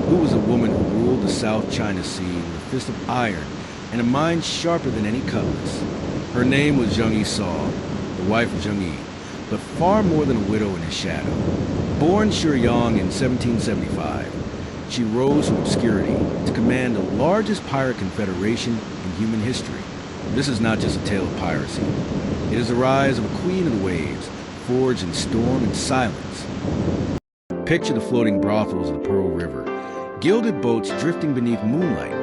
who was a woman who ruled the South China Sea with a fist of iron and a mind sharper than any cutlass. Her name was Zheng Yi Sao, the wife of Zheng Yi, but far more than a widow in his shadow. Born Shuyang in 1775, she rose from obscurity to command the largest pirate confederation in human history. This is not just a tale of piracy. It is the rise of a queen of the waves, forged in storm and silence. Picture the floating brothels of the Pearl River, gilded boats drifting beneath moonlight,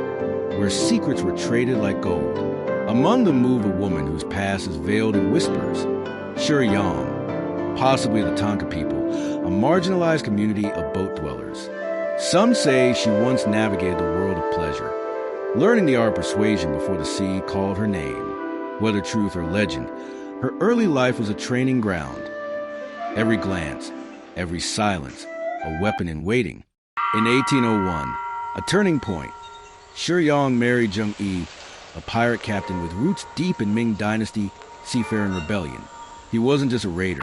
where secrets were traded like gold. Among them moved a woman whose past is veiled in whispers, Shuyang, possibly the Tonka people, a marginalized community of boat dwellers. Some say she once navigated the world of pleasure, learning the art of persuasion before the sea called her name. Whether truth or legend, her early life was a training ground. Every glance, every silence, a weapon in waiting. In 1801, a turning point, Shuyang married Zheng Yi, a pirate captain with roots deep in Qing Dynasty seafaring rebellion. He wasn't just a raider.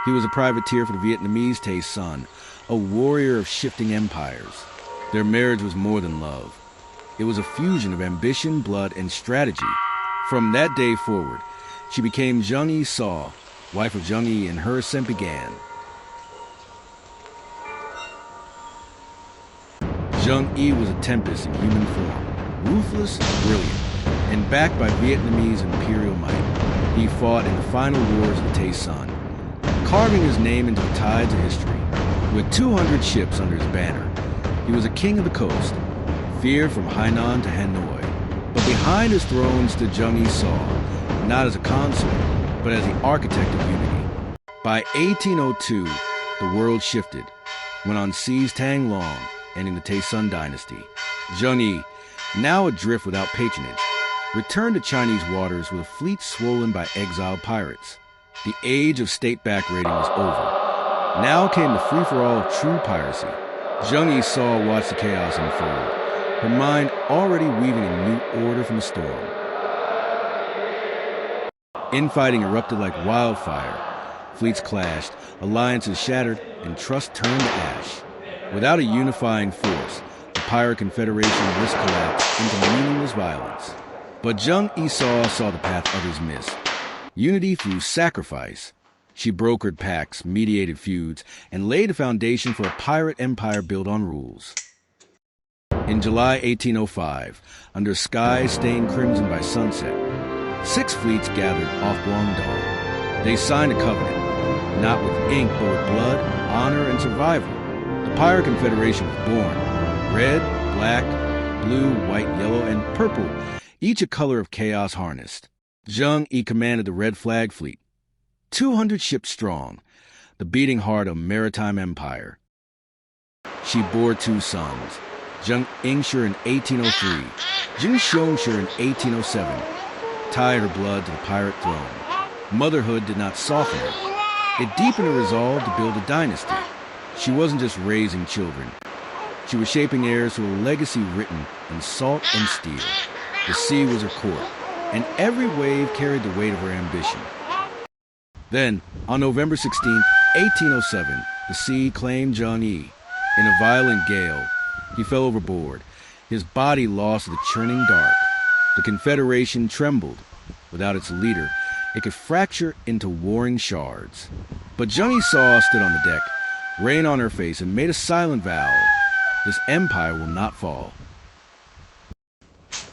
He was a privateer for the Vietnamese Tay Son, a warrior of shifting empires. Their marriage was more than love. It was a fusion of ambition, blood, and strategy. From that day forward, she became Zheng Yi Sao, wife of Zheng Yi, and her ascent began. Zheng Yi was a tempest in human form, ruthless, brilliant, and backed by Vietnamese imperial might. He fought in the final wars of the Tay Son, carving his name into the tides of history. With 200 ships under his banner, he was a king of the coast, feared from Hainan to Hanoi. But behind his throne stood Zheng Yi Sao, not as a consort, but as the architect of unity. By 1802, the world shifted, when on seas Tang Long, ending the Tay Son dynasty. Zheng Yi, now adrift without patronage, returned to Chinese waters with a fleet swollen by exiled pirates. The age of state-backed raiding was over. Now came the free-for-all of true piracy. Zheng Yi Sao watched the chaos unfold, her mind already weaving a new order from the storm. Infighting erupted like wildfire. Fleets clashed, alliances shattered, and trust turned to ash. Without a unifying force, the pirate confederation risked collapse into meaningless violence. But Zheng Yi Sao saw the path others missed. Unity through sacrifice. She brokered pacts, mediated feuds, and laid a foundation for a pirate empire built on rules. In July 1805, under skies stained crimson by sunset, 6 fleets gathered off Guangdong. They signed a covenant, not with ink but with blood, honor, and survival. The Pirate Confederation was born. Red, black, blue, white, yellow, and purple, each a color of chaos harnessed. Zheng Yi commanded the Red Flag Fleet, 200 ships strong, the beating heart of a maritime empire. She bore 2 sons, Zheng Yingshi in 1803, Zheng Xiongshi in 1807, tied her blood to the pirate throne. Motherhood did not soften her. It deepened her resolve to build a dynasty. She wasn't just raising children. She was shaping heirs to a legacy written in salt and steel. The sea was her court, and every wave carried the weight of her ambition. Then, on November 16, 1807, the sea claimed Zheng Yi. In a violent gale, he fell overboard, his body lost to the churning dark. The Confederation trembled. Without its leader, it could fracture into warring shards. But Zheng Yi Sao stood on the deck, rain on her face, and made a silent vow. This empire will not fall.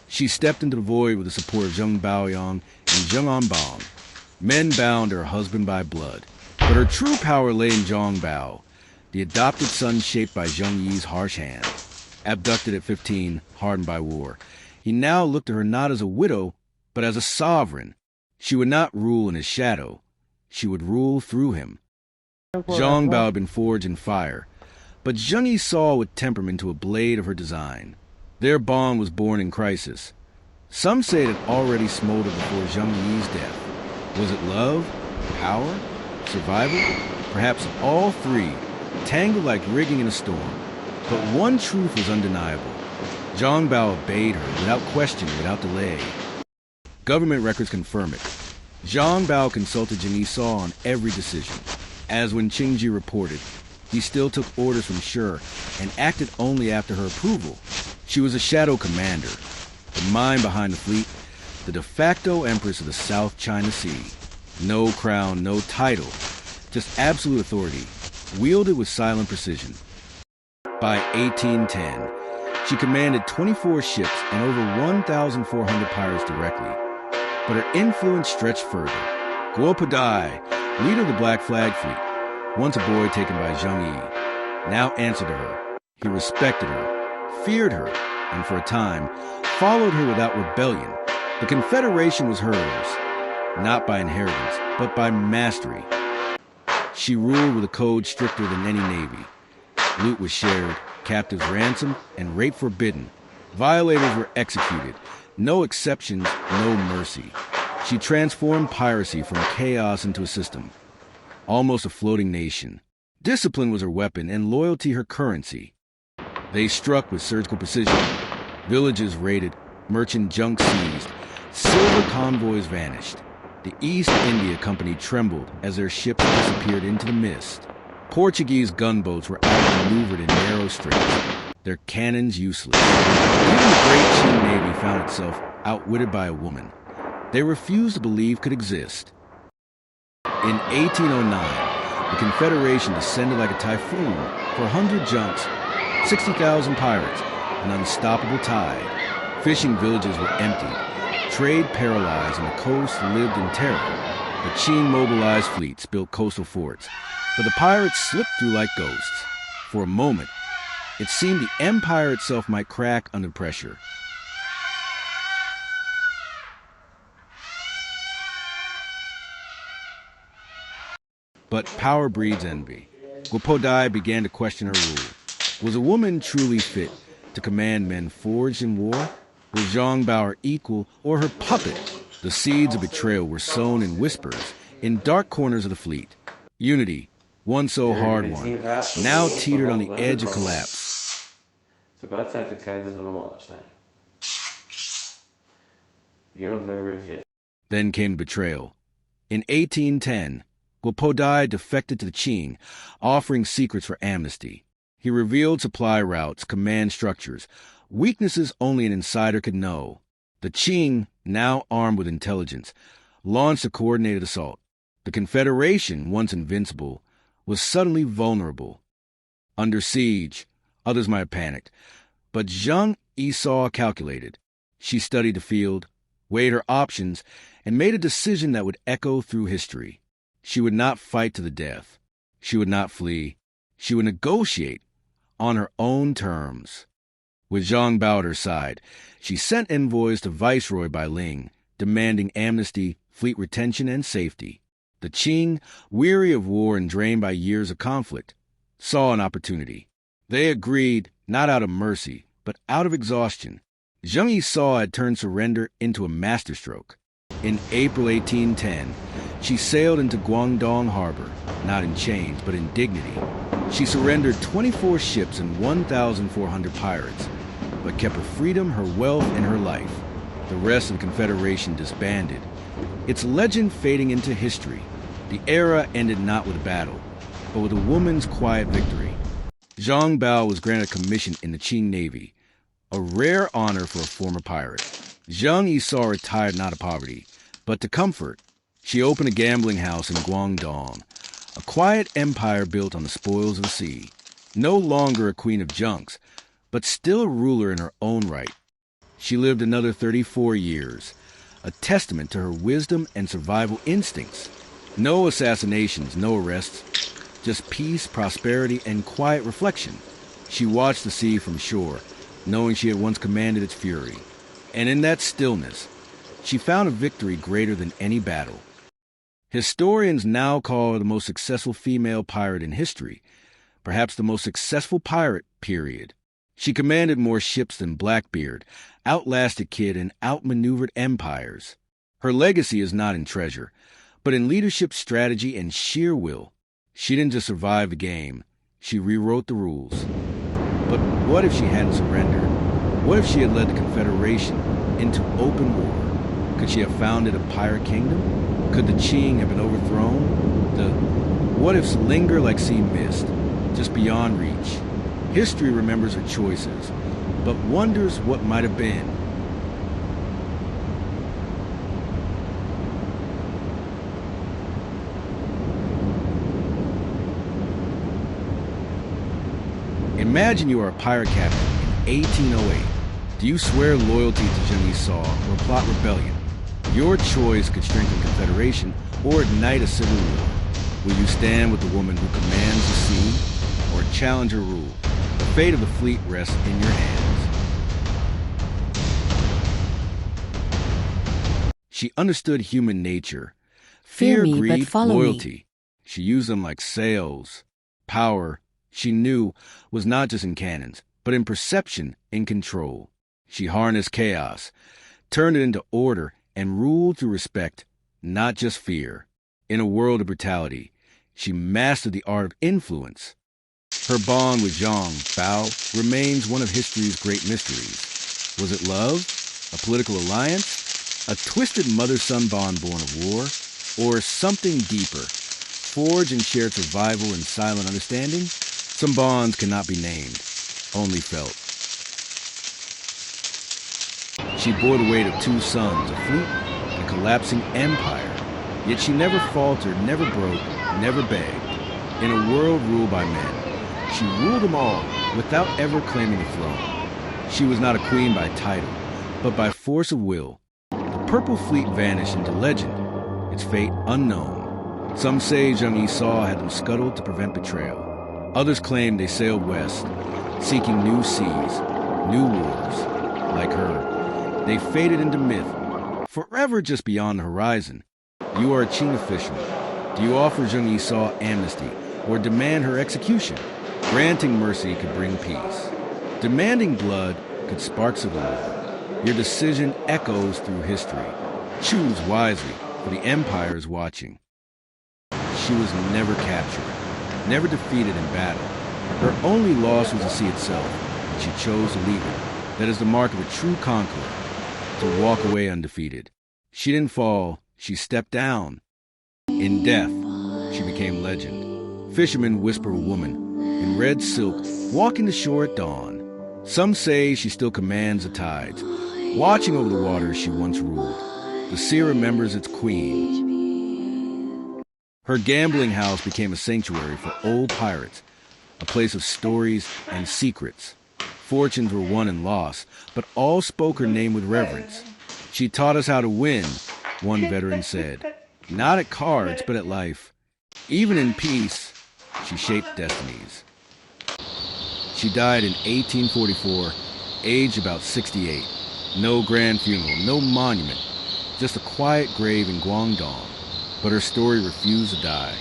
She stepped into the void with the support of Zheng Baoyong and Zheng Anbang, men bound to her husband by blood. But her true power lay in Zhang Bao, the adopted son shaped by Zheng Yi's harsh hand. Abducted at 15, hardened by war, he now looked to her not as a widow, but as a sovereign. She would not rule in his shadow. She would rule through him. Zhang Bao had been forged in fire, but Zheng Yi Sao would temper him into a blade of her design. Their bond was born in crisis. Some say it had already smoldered before Zheng Yi's death. Was it love, power, survival? Perhaps all three, tangled like rigging in a storm. But one truth was undeniable. Zhang Bao obeyed her without question, without delay. Government records confirm it. Zhang Bao consulted Zheng Yi Sao on every decision. As when Qing Ji reported, he still took orders from Sure and acted only after her approval. She was a shadow commander, the mind behind the fleet, the de facto empress of the South China Sea. No crown, no title, just absolute authority, wielded with silent precision. By 1810, she commanded 24 ships and over 1,400 pirates directly. But her influence stretched further. Guo Podai, leader of the Black Flag Fleet, once a boy taken by Zheng Yi, now answered to her. He respected her, feared her, and for a time, followed her without rebellion. The Confederation was hers, not by inheritance, but by mastery. She ruled with a code stricter than any navy. Loot was shared, captives ransomed, and rape forbidden. Violators were executed. No exceptions, no mercy. She transformed piracy from chaos into a system, almost a floating nation. Discipline was her weapon and loyalty her currency. They struck with surgical precision. Villages raided, merchant junks seized, silver convoys vanished. The East India Company trembled as their ships disappeared into the mist. Portuguese gunboats were outmaneuvered in narrow straits, their cannons useless. Even the great Qing Navy found itself outwitted by a woman they refused to believe could exist. In 1809, the Confederation descended like a typhoon for 100 junks, 60,000 pirates, an unstoppable tide. Fishing villages were emptied, trade paralyzed, and the coast lived in terror. The Qing mobilized fleets built coastal forts, but the pirates slipped through like ghosts. For a moment, it seemed the empire itself might crack under pressure. But power breeds envy. Guo Podai began to question her rule. Was a woman truly fit to command men forged in war? Was Zhang Bao her equal or her puppet? The seeds of betrayal were sown in whispers, in dark corners of the fleet. Unity, once so hard-won, now teetered on the edge of collapse. Then came betrayal. In 1810, Guo Podai defected to the Qing, offering secrets for amnesty. He revealed supply routes, command structures, weaknesses only an insider could know. The Qing, now armed with intelligence, launched a coordinated assault. The Confederation, once invincible, was suddenly vulnerable. Under siege, others might have panicked, but Zheng Yi Sao calculated. She studied the field, weighed her options, and made a decision that would echo through history. She would not fight to the death. She would not flee. She would negotiate on her own terms. With Zhang Bao at her side, she sent envoys to Viceroy Bai Ling, demanding amnesty, fleet retention, and safety. The Qing, weary of war and drained by years of conflict, saw an opportunity. They agreed, not out of mercy, but out of exhaustion. Zheng Yi Sao had turned surrender into a masterstroke. In April 1810, she sailed into Guangdong harbor, not in chains, but in dignity. She surrendered 24 ships and 1,400 pirates, but kept her freedom, her wealth, and her life. The rest of the Confederation disbanded, its legend fading into history. The era ended not with a battle, but with a woman's quiet victory. Zhang Bao was granted a commission in the Qing Navy, a rare honor for a former pirate. Zheng Yi Sao retired not to poverty, but to comfort. She opened a gambling house in Guangdong, a quiet empire built on the spoils of the sea. No longer a queen of junks, but still a ruler in her own right. She lived another 34 years, a testament to her wisdom and survival instincts. No assassinations, no arrests, just peace, prosperity, and quiet reflection. She watched the sea from shore, knowing she had once commanded its fury. And in that stillness, she found a victory greater than any battle. Historians now call her the most successful female pirate in history, perhaps the most successful pirate, period. She commanded more ships than Blackbeard, outlasted Kidd, and outmaneuvered empires. Her legacy is not in treasure, but in leadership, strategy, and sheer will. She didn't just survive the game, she rewrote the rules. But what if she hadn't surrendered? What if she had led the Confederation into open war? Could she have founded a pirate kingdom? Could the Qing have been overthrown? The what-ifs linger like sea mist, just beyond reach. History remembers her choices, but wonders what might have been. Imagine you are a pirate captain in 1808. Do you swear loyalty to Zheng Yi Sao or plot rebellion? Your choice could strengthen Confederation or ignite a civil war. Will you stand with the woman who commands the sea or challenge her rule? The fate of the fleet rests in your hands. She understood human nature. Fear, greed, loyalty. She used them like sails. Power, she knew, was not just in cannons, but in perception and control. She harnessed chaos, turned it into order, and ruled through respect, not just fear. In a world of brutality, she mastered the art of influence. Her bond with Zheng Yi Sao remains one of history's great mysteries. Was it love? A political alliance? A twisted mother-son bond born of war? Or something deeper, forged in shared survival and silent understanding? Some bonds cannot be named, only felt. She bore the weight of 2 sons, a fleet, and a collapsing empire. Yet she never faltered, never broke, never begged. In a world ruled by men, she ruled them all without ever claiming the throne. She was not a queen by title, but by force of will. The Purple Fleet vanished into legend, its fate unknown. Some say Zheng Yi Sao had them scuttled to prevent betrayal. Others claim they sailed west, seeking new seas, new wars. Like her, they faded into myth, forever just beyond the horizon. You are a Qing official. Do you offer Zheng Yi Sao amnesty or demand her execution? Granting mercy could bring peace. Demanding blood could spark civil war. Your decision echoes through history. Choose wisely, for the empire is watching. She was never captured, never defeated in battle. Her only loss was the sea itself, and she chose to leave it. That is the mark of a true conqueror, to walk away undefeated. She didn't fall, she stepped down. In death, she became legend. Fishermen whisper a woman, in red silk, walking the shore at dawn. Some say she still commands the tides, watching over the waters she once ruled. The sea remembers its queen. Her gambling house became a sanctuary for old pirates, a place of stories and secrets. Fortunes were won and lost, but all spoke her name with reverence. She taught us how to win, one veteran said. Not at cards, but at life. Even in peace, she shaped destinies. She died in 1844, aged about 68. No grand funeral, no monument, just a quiet grave in Guangdong. But her story refused to die.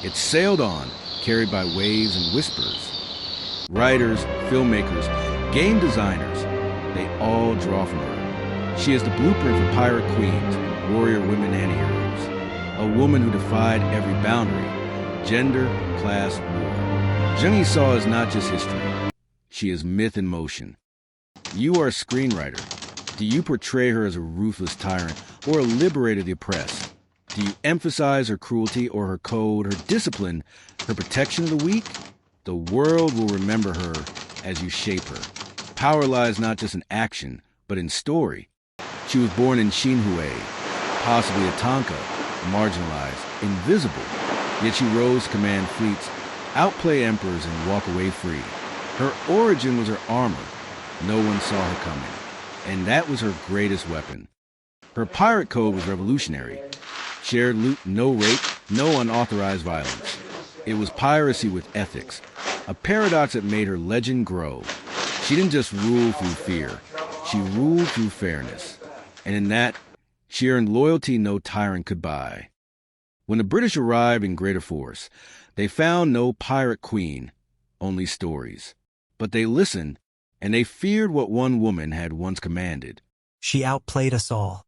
It sailed on, carried by waves and whispers. Writers, filmmakers, game designers, they all draw from her. She is the blueprint for pirate queens, warrior women and heroes. A woman who defied every boundary, gender, class, war. Zheng Yi Sao is not just history. She is myth in motion. You are a screenwriter. Do you portray her as a ruthless tyrant or a liberator of the oppressed? Do you emphasize her cruelty or her code, her discipline, her protection of the weak? The world will remember her as you shape her. Power lies not just in action, but in story. She was born in Xinhui, possibly a Tonka, marginalized, invisible. Yet she rose to command fleets, outplay emperors, and walk away free. Her origin was her armor. No one saw her coming. And that was her greatest weapon. Her pirate code was revolutionary. Shared loot, no rape, no unauthorized violence. It was piracy with ethics, a paradox that made her legend grow. She didn't just rule through fear. She ruled through fairness. And in that, she earned loyalty no tyrant could buy. When the British arrived in greater force, they found no pirate queen, only stories. But they listened, and they feared what one woman had once commanded. She outplayed us all.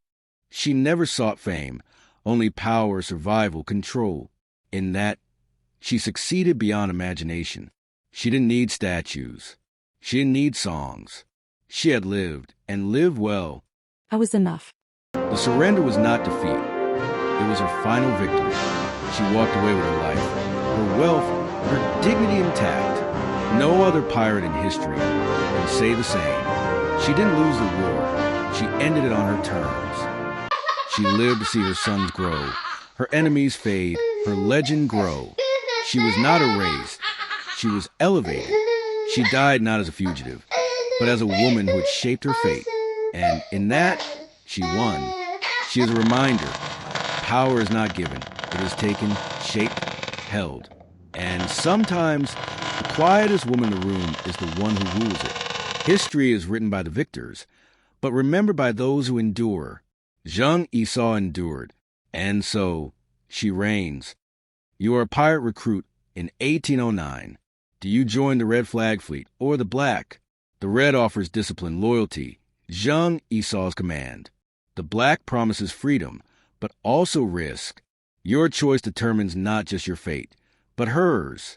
She never sought fame, only power, survival, control. In that, she succeeded beyond imagination. She didn't need statues. She didn't need songs. She had lived, and lived well. I was enough. The surrender was not defeat. It was her final victory. She walked away with her life, her wealth, her dignity intact. No other pirate in history can say the same. She didn't lose the war. She ended it on her terms. She lived to see her sons grow, her enemies fade, her legend grow. She was not erased. She was elevated. She died not as a fugitive, but as a woman who had shaped her fate. And in that, she won. She is a reminder. Power is not given. It is taken, shaped, held. And sometimes, the quietest woman in the room is the one who rules it. History is written by the victors, but remembered by those who endure. Zheng Yi Sao endured, and so she reigns. You are a pirate recruit in 1809. Do you join the Red Flag Fleet or the Black? The Red offers discipline, loyalty, Zheng Yi Sao's command. The Black promises freedom, but also risk. Your choice determines not just your fate, but hers.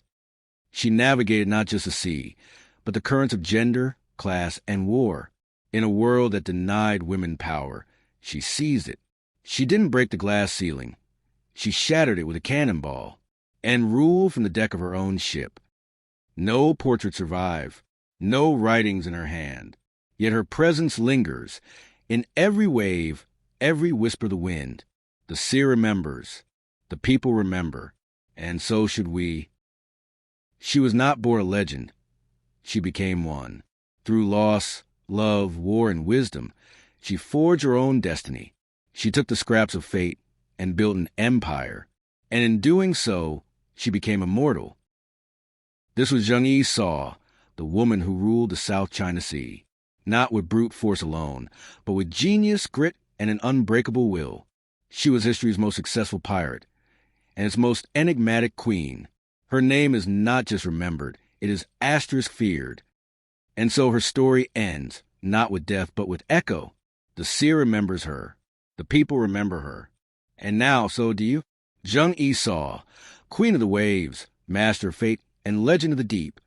She navigated not just the sea, but the currents of gender, class, and war. In a world that denied women power, she seized it. She didn't break the glass ceiling. She shattered it with a cannonball and ruled from the deck of her own ship. No portraits survive, no writings in her hand, yet her presence lingers in every wave, every whisper of the wind. The sea remembers, the people remember, and so should we. She was not born a legend. She became one. Through loss, love, war, and wisdom, she forged her own destiny. She took the scraps of fate and built an empire, and in doing so, she became immortal. This was Zheng Yi Sao, the woman who ruled the South China Sea, not with brute force alone, but with genius, grit, and an unbreakable will. She was history's most successful pirate, and its most enigmatic queen. Her name is not just remembered, it is asterisk feared. And so her story ends, not with death, but with echo. The sea remembers her. The people remember her. And now, so do you? Zheng Yi Sao, queen of the waves, master of fate, and legend of the deep.